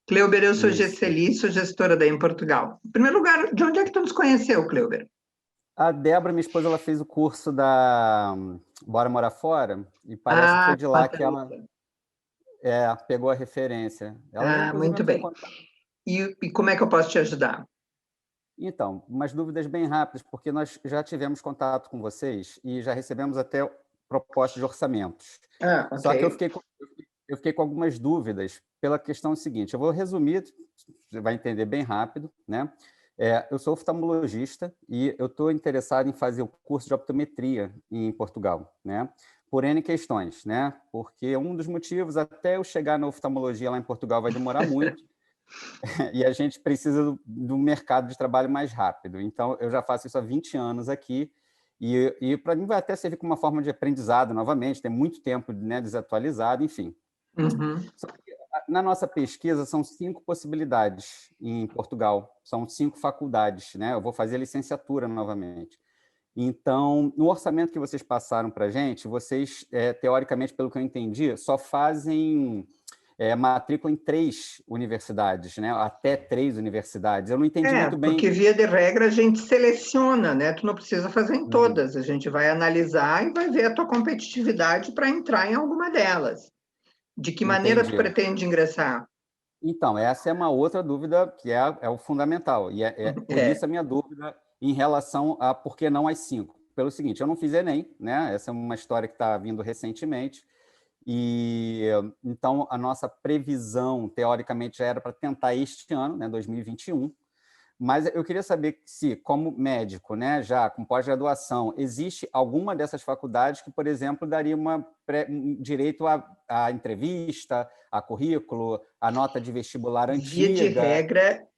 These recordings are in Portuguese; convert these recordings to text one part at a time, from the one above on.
Cleuber, eu sou Isso. Gesseli, sou gestora daí em Portugal. Em primeiro lugar, de onde é que tu nos conheceu, Cleuber? A Débora, minha esposa, ela fez o curso da Bora Morar Fora e parece que Ah, foi de lá que ela Patrícia. pegou a referência. Ela já, Ah, inclusive, muito entrou em bem. contato. E como é que eu posso te ajudar? Então, umas dúvidas bem rápidas, porque nós já tivemos contato com vocês e já recebemos até propostas de orçamentos. Ah, Só que eu ok. fiquei com algumas dúvidas pela questão seguinte. Eu vou resumir, você vai entender bem rápido, né? Eu sou oftalmologista e eu estou interessado em fazer o curso de optometria em Portugal, né? Por N questões, né? Porque um dos motivos, até eu chegar na oftalmologia lá em Portugal, vai demorar muito e a gente precisa do mercado de trabalho mais rápido. Então, eu já faço isso há 20 anos aqui e para mim vai até servir como uma forma de aprendizado novamente, tem muito tempo, né, desatualizado, enfim. Uhum. Só que, na nossa pesquisa, são 5 possibilidades em Portugal, são 5 faculdades, né? Eu vou fazer licenciatura novamente. Então, no orçamento que vocês passaram para a gente, vocês, teoricamente, pelo que eu entendi, só fazem matrícula em 3 universidades, né? Até 3 universidades. Eu não entendi muito bem. Porque via de regra a gente seleciona, né? Tu não precisa fazer em Uhum, todas, a gente vai analisar e vai ver a tua competitividade para entrar em alguma delas. De que maneira tu entendi. pretende ingressar? Então, essa é uma outra dúvida que é o fundamental, e é por É, isso a minha dúvida em relação a por que não as 5. Pelo seguinte, eu não fiz Enem, né? Essa é uma história que está vindo recentemente, e então a nossa previsão, teoricamente, já era para tentar este ano, né, 2021, mas eu queria saber se, como médico, né, já com pós-graduação, existe alguma dessas faculdades que, por exemplo, daria um direito à entrevista, a currículo, a nota de vestibular antiga?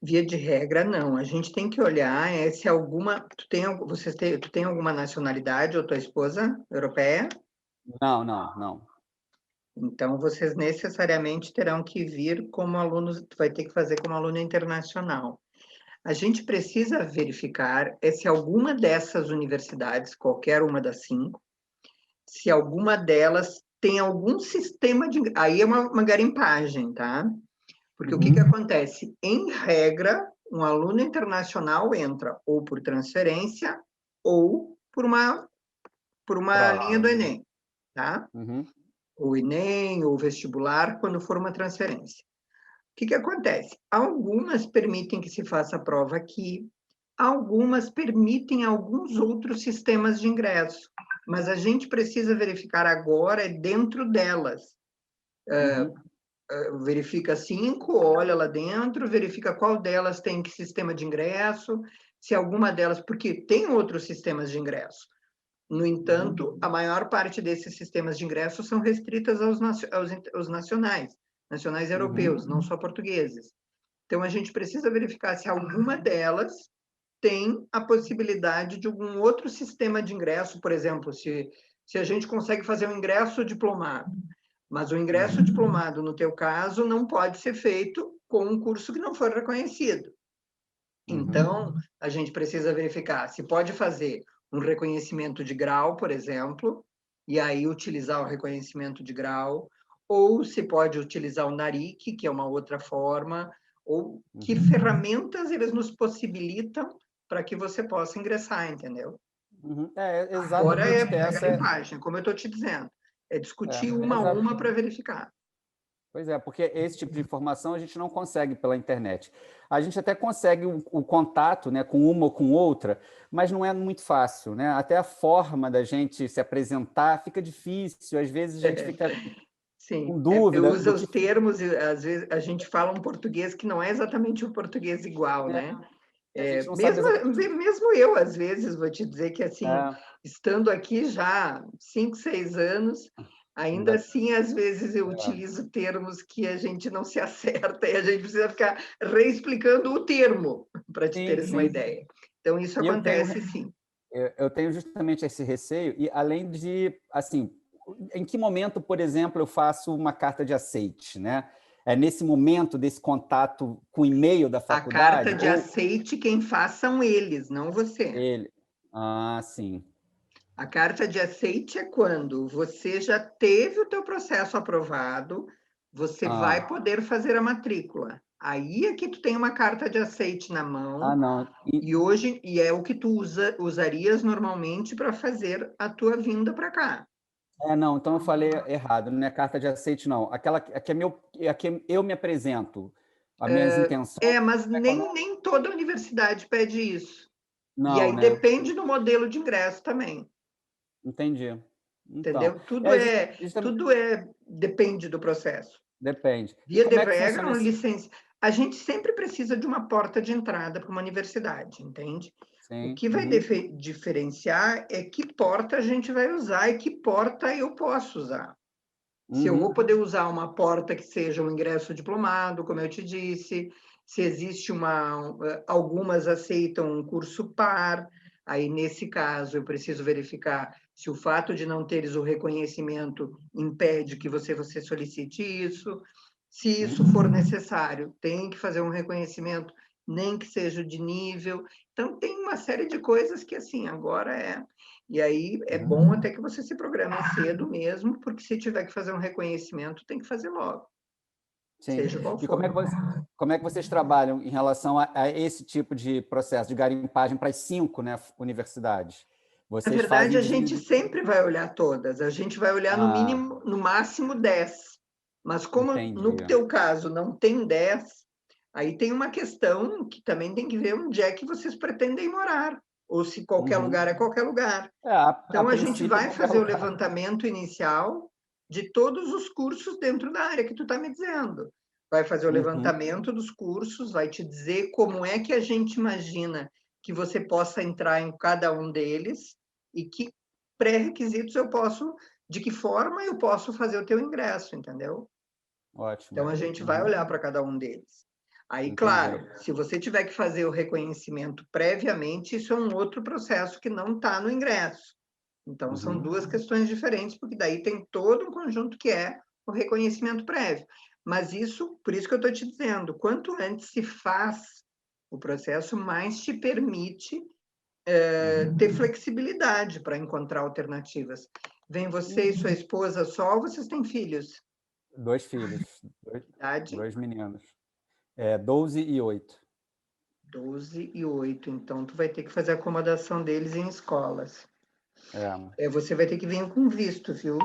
via de regra, não. A gente tem que olhar se alguma. Tu tem alguma nacionalidade ou tua esposa europeia? Não, não, não. Então, vocês necessariamente terão que vir como alunos, tu vai ter que fazer como aluno internacional. A gente precisa verificar se alguma dessas universidades, qualquer uma das 5, se alguma delas tem algum sistema de. Aí é uma garimpagem, tá? Porque o que Uhum. acontece? Em regra, um aluno internacional entra ou por transferência ou por uma linha do Prova. Enem, tá? Uhum. O Enem ou vestibular, quando for uma transferência. O que acontece? Algumas permitem que se faça a prova aqui, algumas permitem alguns outros sistemas de ingresso, mas a gente precisa verificar agora dentro delas. Uhum. Verifica 5, olha lá dentro, verifica qual delas tem que sistema de ingresso, se alguma delas, porque tem outros sistemas de ingresso. No Uhum. entanto, a maior parte desses sistemas de ingresso são restritas aos nacionais Uhum. europeus, não só portugueses. Então, a gente precisa verificar se alguma delas tem a possibilidade de algum outro sistema de ingresso, por exemplo, se a gente consegue fazer um ingresso diplomado, mas o ingresso Uhum. diplomado, no teu caso, não pode ser feito com um curso que não for reconhecido. Uhum. Então, a gente precisa verificar se pode fazer um reconhecimento de grau, por exemplo, e aí utilizar o reconhecimento de grau, ou se pode utilizar o NARIC, que é uma outra forma, ou que Uhum. ferramentas eles nos possibilitam para que você possa ingressar, entendeu? Uhum. Agora Exatamente é essa garimpagem, como eu estou te dizendo. É discutir uma a exato. uma para verificar. Pois é, porque esse tipo de informação a gente não consegue pela internet. A gente até consegue o contato, né, com uma ou com outra, mas não é muito fácil, né? Até a forma da gente se apresentar fica difícil, às vezes a gente fica Sim, com eu dúvida uso do os que. termos e às vezes a gente fala um português que não é exatamente um português igual, É, né? a gente não sabe Mesmo, exatamente. mesmo eu, às vezes, vou te dizer que, assim, É, estando aqui já 5, 6 anos, ainda ainda, assim, às vezes eu é, utilizo termos que a gente não se acerta e a gente precisa ficar reexplicando o termo, para te sim, teres uma sim. ideia. Então, isso E acontece sim. eu tenho justamente esse receio, e além de, assim, em que momento, por exemplo, eu faço uma carta de aceite, né? É nesse momento desse contato com o e-mail da A carta faculdade de ou aceite, quem faz são eles, não você. ele? Ah, sim. A carta de aceite é quando você já teve o teu processo aprovado, você vai Ah, poder fazer a matrícula. Aí é que tu tem uma carta de aceite na mão, não. e é o que tu usarias normalmente para fazer a tua vinda para cá. Não, então eu falei errado, não é carta de aceite, não. Aquela que é meu, é que eu me apresento, as minhas intenções. Mas nem toda universidade pede isso. E Não, aí né? depende do modelo de ingresso também, Entendi. Então, entendeu? Tudo depende do processo. depende. E Via de como é que regra, funciona um esse? a gente sempre precisa de uma porta de entrada para uma universidade, entende? O Sim. que vai Uhum, diferenciar é que porta a gente vai usar e que porta eu posso usar. Se eu vou uhum, poder usar uma porta que seja um ingresso diplomado, como eu te disse, se existe algumas aceitam um curso par, aí nesse caso eu preciso verificar se o fato de não teres o reconhecimento impede que você solicite isso. Se isso for necessário, tem que fazer um reconhecimento, nem que seja de nível. Então tem uma série de coisas que assim agora é. E aí é uhum. bom até que você se programe cedo mesmo, porque se tiver que fazer um reconhecimento, tem que fazer logo, Sim. seja qual E for. como é que vocês trabalham em relação a esse tipo de processo de garimpagem para as 5, né, universidades? Na Vocês verdade, fazem a gente sempre vai olhar todas, a gente vai olhar no Ah, mínimo, no máximo 10. Mas como entendi. no teu caso não tem 10, aí tem uma questão que também tem que ver onde é que vocês pretendem morar, ou se qualquer Uhum. lugar é qualquer lugar. A Então, a gente princípio, vai qualquer fazer o lugar. levantamento inicial de todos os cursos dentro da área que tu está me dizendo. Vai fazer o Uhum, levantamento dos cursos, vai te dizer como é que a gente imagina que você possa entrar em cada um deles e que pré-requisitos de que forma eu posso fazer o teu ingresso, entendeu? Então, ótimo. a gente vai Uhum, olhar para cada um deles. Aí, entendi. claro, se você tiver que fazer o reconhecimento previamente, isso é um outro processo que não está no ingresso. Então, são Uhum, duas questões diferentes, porque daí tem todo um conjunto que é o reconhecimento prévio. Mas isso, por isso que eu estou te dizendo, quanto antes se faz o processo, mais te permite ter uhum. flexibilidade para encontrar alternativas. Vem você e sua esposa só ou vocês têm filhos? 2 filhos, Idade? 2 meninos. 12 e 8. 12 e 8. Então, tu vai ter que fazer a acomodação deles em escolas. É, Você vai ter que vir com visto, viu?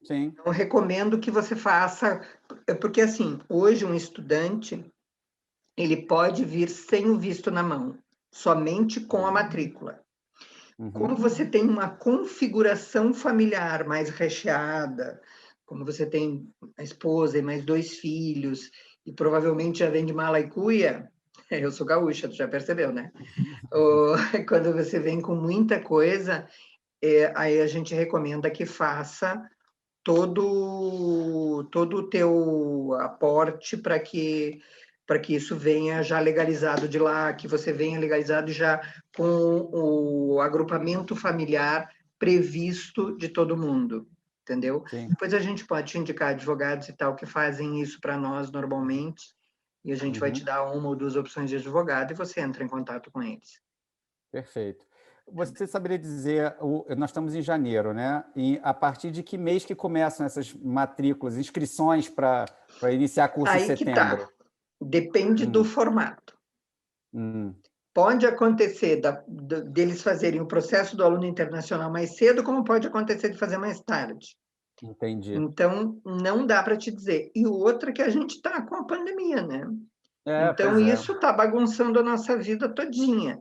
sim. Então, recomendo que você faça, porque assim, hoje um estudante, ele pode vir sem o visto na mão, somente com a matrícula. Como Uhum, você tem uma configuração familiar mais recheada, como você tem a esposa e mais 2 filhos, e provavelmente já vem de mala e cuia, eu sou gaúcha, tu já percebeu, né? Quando você vem com muita coisa, aí a gente recomenda que faça todo o teu aporte para que isso venha já legalizado de lá, que você venha legalizado já com o agrupamento familiar previsto de todo mundo, entendeu? sim. Depois a gente pode te indicar advogados e tal que fazem isso para nós normalmente, e a gente vai te Uhum, dar uma ou duas opções de advogado e você entra em contato com eles. perfeito. Você saberia dizer, nós estamos em janeiro, né? E a partir de que mês que começam essas matrículas, inscrições para iniciar curso em Aí que tá, setembro? depende do Hum, formato. hum, Pode acontecer deles fazerem o processo do aluno internacional mais cedo, como pode acontecer de fazer mais tarde. entendi. Então, não dá para te dizer. E outra que a gente está com a pandemia, né? Então, Pois é. isso está bagunçando a nossa vida todinha.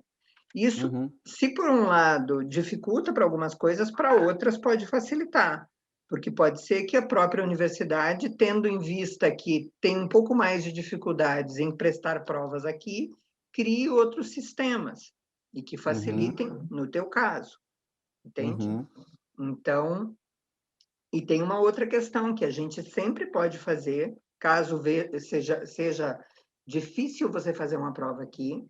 Isso, Uhum, se por um lado dificulta para algumas coisas, para outras pode facilitar. Porque pode ser que a própria universidade, tendo em vista que tem um pouco mais de dificuldades em prestar provas aqui, crie outros sistemas e que uhum, facilitem no teu caso, entende? uhum, Então, e tem uma outra questão que a gente sempre pode fazer, caso seja difícil você fazer uma prova aqui,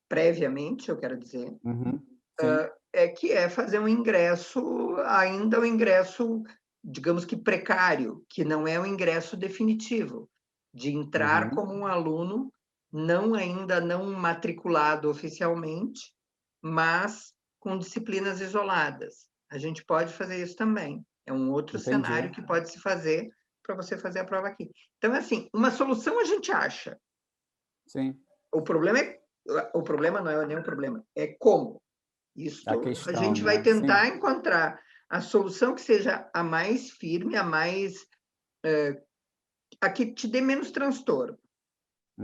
previamente, eu quero dizer, uhum. Sim. que é fazer um ingresso, ainda um ingresso, digamos que precário, que não é o ingresso definitivo, de entrar Uhum, como um aluno ainda não matriculado oficialmente, mas com disciplinas isoladas. A gente pode fazer isso também. É um outro entendi. cenário que pode se fazer para você fazer a prova aqui. Então, assim, uma solução a gente acha. Sim. O problema não é nem o problema, é como. A Isto a questão, gente vai né? Sim. tentar encontrar a solução que seja a mais firme, a que te dê menos transtorno.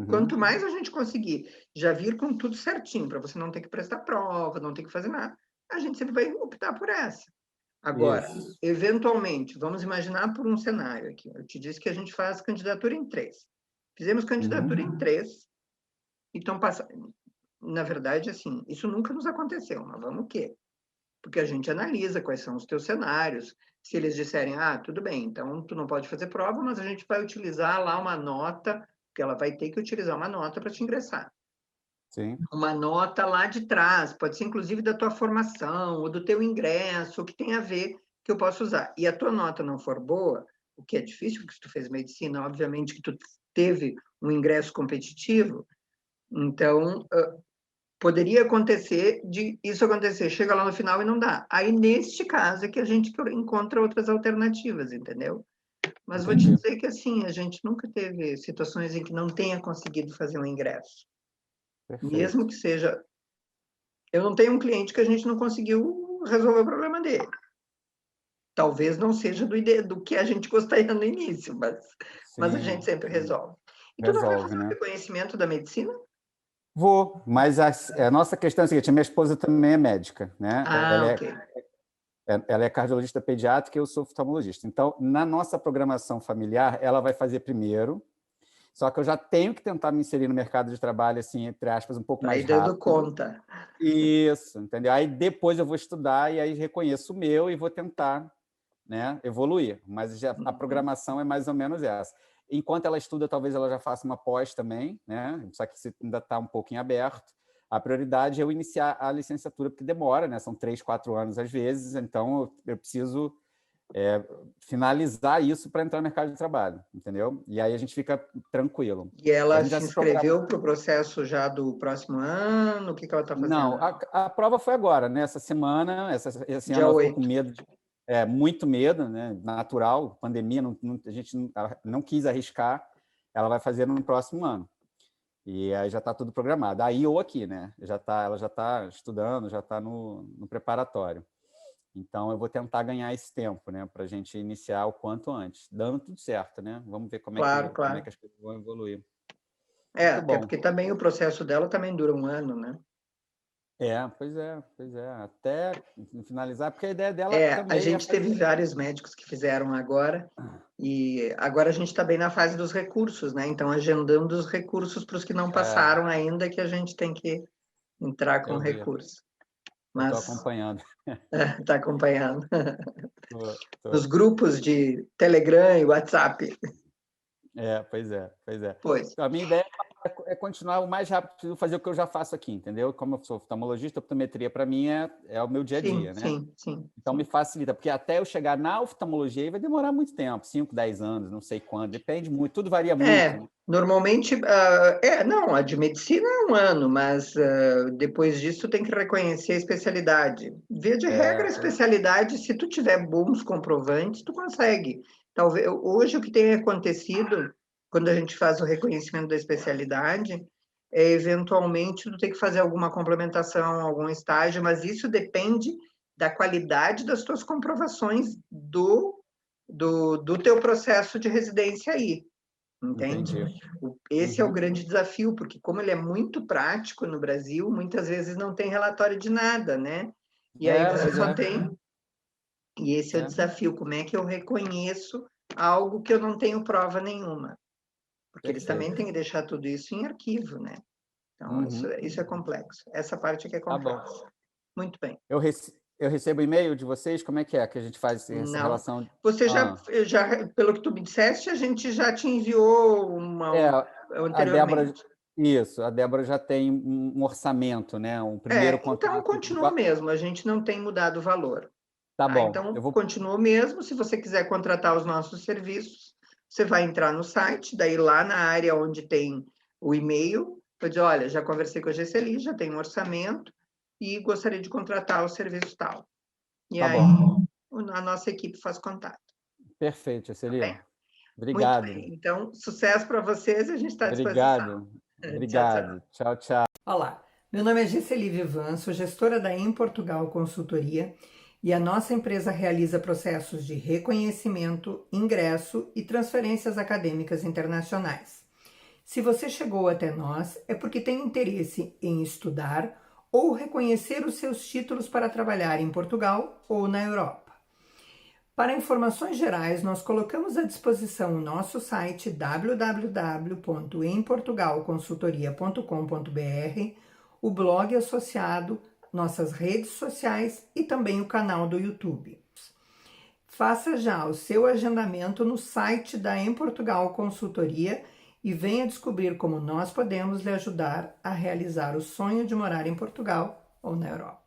Quanto mais a gente conseguir já vir com tudo certinho, para você não ter que prestar prova, não ter que fazer nada, a gente sempre vai optar por essa. Agora, Isso. eventualmente, vamos imaginar por um cenário aqui. Eu te disse que a gente faz candidatura em 3. Fizemos candidatura em 3, então passa. Na verdade, assim, isso nunca nos aconteceu, mas vamos o quê? Porque a gente analisa quais são os teus cenários. Se eles disserem, tudo bem, então tu não pode fazer prova, mas a gente vai utilizar lá uma nota, porque ela vai ter que utilizar uma nota para te ingressar. Sim. Uma nota lá de trás, pode ser inclusive da tua formação, ou do teu ingresso, o que tem a ver que eu posso usar. E a tua nota não for boa, o que é difícil, porque se tu fez medicina, obviamente que tu teve um ingresso competitivo, então poderia acontecer de isso acontecer, chega lá no final e não dá. Aí, neste caso, é que a gente encontra outras alternativas, entendeu? Mas vou te dizer que, assim, a gente nunca teve situações em que não tenha conseguido fazer um ingresso. Perfeito. Mesmo que seja... Eu não tenho um cliente que a gente não conseguiu resolver o problema dele. Talvez não seja do que a gente gostaria no início, mas a gente sempre resolve. E tu não vai Resolve, fazer o né? reconhecimento da medicina? Vou, mas a nossa questão é a seguinte, a minha esposa também é médica, né? Ok. Ela é cardiologista pediátrica e eu sou oftalmologista. Então, na nossa programação familiar, ela vai fazer primeiro, só que eu já tenho que tentar me inserir no mercado de trabalho, assim, entre aspas, um pouco Para mais ir dando rápido. conta. Isso, entendeu? Aí depois eu vou estudar e aí reconheço o meu e vou tentar, né, evoluir. Mas a programação é mais ou menos essa. Enquanto ela estuda, talvez ela já faça uma pós também, né? Só que isso ainda está um pouco em aberto. A prioridade é eu iniciar a licenciatura, porque demora, né? São 3, 4 anos às vezes, então eu preciso finalizar isso para entrar no mercado de trabalho, entendeu? E aí a gente fica tranquilo. E A ela gente já se se programa. inscreveu para o processo já do próximo ano? O que ela está Não, fazendo? a prova foi agora, né? Essa semana, esse ano Dia ela ficou com 8. medo, muito medo, né? Natural, pandemia, a gente não quis arriscar, ela vai fazer no próximo ano. E aí já está tudo programado. Aí ou aqui, né? Ela já está estudando, já está no preparatório. Então, eu vou tentar ganhar esse tempo, né? Para a gente iniciar o quanto antes, dando tudo certo, né? Vamos ver como é Claro, que claro. as coisas vão evoluir. Muito Até bom. porque também o processo dela também dura um ano, né? Pois é. Até finalizar, porque a ideia dela A também é gente teve fazer. vários médicos que fizeram agora, e agora a gente está bem na fase dos recursos, né? Então, agendando os recursos para os que não passaram ainda, que a gente tem que entrar com Eu vi, recurso. eu estou Mas acompanhando. está acompanhando. Nos Tô. grupos de Telegram e WhatsApp. Pois é. Pois. Então, a minha ideia é continuar o mais rápido possível, fazer o que eu já faço aqui, entendeu? Como eu sou oftalmologista, a optometria para mim é o meu dia a Sim, dia, né? sim. Então, me facilita, porque até eu chegar na oftalmologia aí vai demorar muito tempo, 5, 10 anos, não sei quando, depende muito, tudo varia muito, né? Normalmente, não, a de medicina é um ano, mas depois disso tem que reconhecer a especialidade. Via de regra, a especialidade, se tu tiver bons comprovantes, tu consegue. Talvez, hoje o que tem acontecido, quando a gente faz o reconhecimento da especialidade, é eventualmente tu tem que fazer alguma complementação, algum estágio, mas isso depende da qualidade das tuas comprovações do teu processo de residência aí. Entende? Entendi. Esse é o grande desafio, porque como ele é muito prático no Brasil, muitas vezes não tem relatório de nada, né? E aí você Pois só é. tem... E esse é o desafio, como é que eu reconheço algo que eu não tenho prova nenhuma? Porque eles também têm que deixar tudo isso em arquivo, né? Então, isso é complexo. Essa parte aqui é Tá bom. complexa. Muito bem. Eu recebo e-mail de vocês? Como é que a gente faz essa Não. relação? Você pelo que tu me disseste, a gente já te enviou A Débora, anteriormente. isso, a Débora já tem um orçamento, né? Um primeiro Então contato. continua mesmo, a gente não tem mudado o valor. Tá Tá? bom, Então, eu vou. continua o mesmo. Se você quiser contratar os nossos serviços, você vai entrar no site, daí lá na área onde tem o e-mail, vai dizer, olha, já conversei com a GCLI, já tem um orçamento e gostaria de contratar o serviço tal. E Tá aí, bom. a nossa equipe faz contato. Perfeito, Tá Cecília. bem? Muito Obrigado, bem, então sucesso para vocês e a gente está à disposição. obrigado, Tchau, tchau. obrigado. Tchau, tchau. Olá, meu nome é Gesseli Vivan, sou gestora da Em Portugal Consultoria e a nossa empresa realiza processos de reconhecimento, ingresso e transferências acadêmicas internacionais. Se você chegou até nós, é porque tem interesse em estudar ou reconhecer os seus títulos para trabalhar em Portugal ou na Europa. Para informações gerais, nós colocamos à disposição o nosso site www.emportugalconsultoria.com.br, o blog associado, nossas redes sociais e também o canal do YouTube. Faça já o seu agendamento no site da Em Portugal Consultoria e venha descobrir como nós podemos lhe ajudar a realizar o sonho de morar em Portugal ou na Europa.